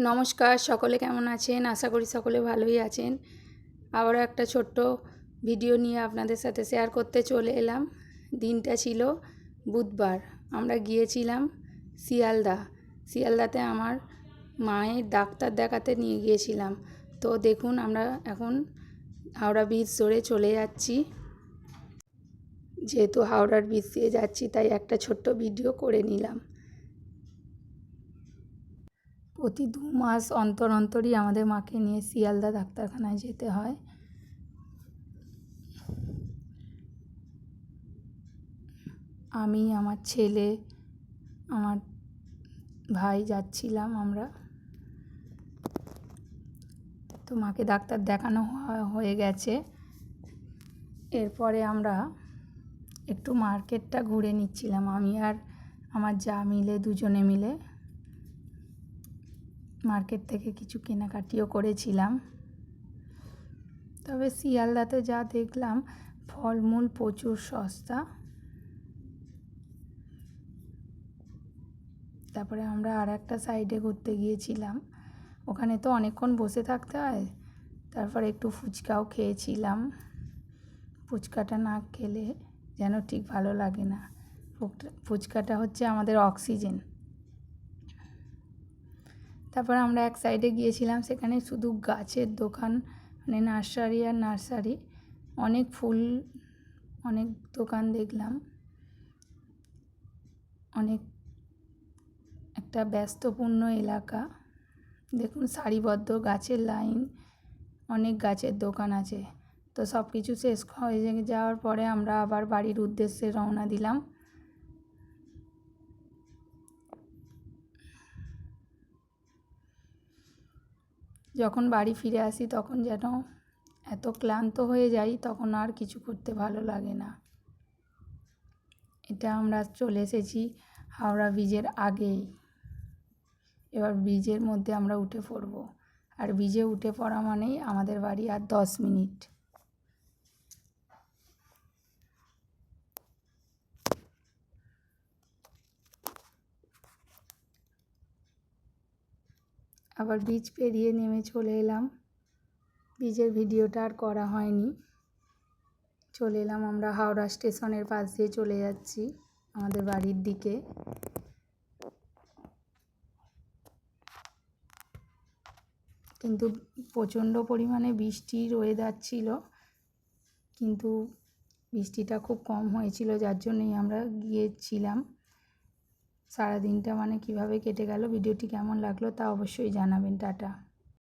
নমস্কার, সকলে কেমন আছেন? আশা করি সকলে ভালোই আছেন। আবারও একটা ছোট্ট ভিডিও নিয়ে আপনাদের সাথে শেয়ার করতে চলে এলাম। দিনটা ছিল বুধবার। আমরা গিয়েছিলাম শিয়ালদাতে আমার মায়ের ডাক্তার দেখাতে নিয়ে গিয়েছিলাম। তো দেখুন, আমরা এখন হাওড়া ব্রিজ ধরে চলে যাচ্ছি। যেহেতু হাওড়ার ব্রিজ দিয়ে যাচ্ছি, তাই একটা ছোট্ট ভিডিও করে নিলাম। প্রতি 2 মাস অন্তর অন্তরই আমাদের মাকে নিয়ে শিয়ালদা ডাক্তারখানায় যেতে হয়। আমি, আমার ছেলে, আমার ভাই যাচ্ছিলাম আমরা। তো মাকে ডাক্তার দেখানো হয়ে গেছে। এরপরে আমরা একটু মার্কেটটা ঘুরে নিচ্ছিলাম, আমি আর আমার যা মিলে, দুজনে মিলে মার্কেট থেকে কিছু কেনাকাটিও করেছিলাম। তবে শিয়ালদাতে যা দেখলাম, ফলমূল প্রচুর সস্তা। তারপরে আমরা আর একটা সাইডে ঘুরতে গিয়েছিলাম। ওখানে তো অনেকক্ষণ বসে থাকতে হয়। তারপরে একটু ফুচকাও খেয়েছিলাম। ফুচকাটা না খেলে যেন ঠিক ভালো লাগে না। ফুচকাটা হচ্ছে আমাদের অক্সিজেন। তারপর আমরা এক সাইডে গিয়েছিলাম, সেখানে শুধু গাছের দোকান, মানে নার্সারি আর নার্সারি। অনেক ফুল, অনেক দোকান দেখলাম। অনেক একটা ব্যস্তপূর্ণ এলাকা। দেখুন, সারিবদ্ধ গাছের লাইন, অনেক গাছের দোকান আছে। তো সব কিছু শেষ হয়ে যাওয়ার পরে আমরা আবার বাড়ির উদ্দেশ্যে রওনা দিলাম। যখন বাড়ি ফিরে আসি তখন যেন এত ক্লান্ত হয়ে যাই, তখন আর কিছু করতে ভালো লাগে না। এটা আমরা চলে এসেছি হাওড়া ব্রিজের আগেই। এবার ব্রিজের মধ্যে আমরা উঠে পড়ব। আর ব্রিজে উঠে পড়া মানেই আমাদের বাড়ি আর 10 মিনিট। আবার ব্রিজ পেরিয়ে নেমে চলে এলাম। ব্রিজের ভিডিওটা আর করা হয়নি। চলে এলাম আমরা হাওড়া স্টেশনের পাশ দিয়ে চলে যাচ্ছি আমাদের বাড়ির দিকে। কিন্তু প্রচণ্ড পরিমাণে বৃষ্টির ওয়েদার ছিল, কিন্তু বৃষ্টিটা খুব কম হয়েছিল, যার জন্যই আমরা গিয়েছিলাম। সারাদিনটা মানে কিভাবে কেটে গেল, ভিডিওটি কেমন লাগলো তা অবশ্যই জানাবেন। টাটা।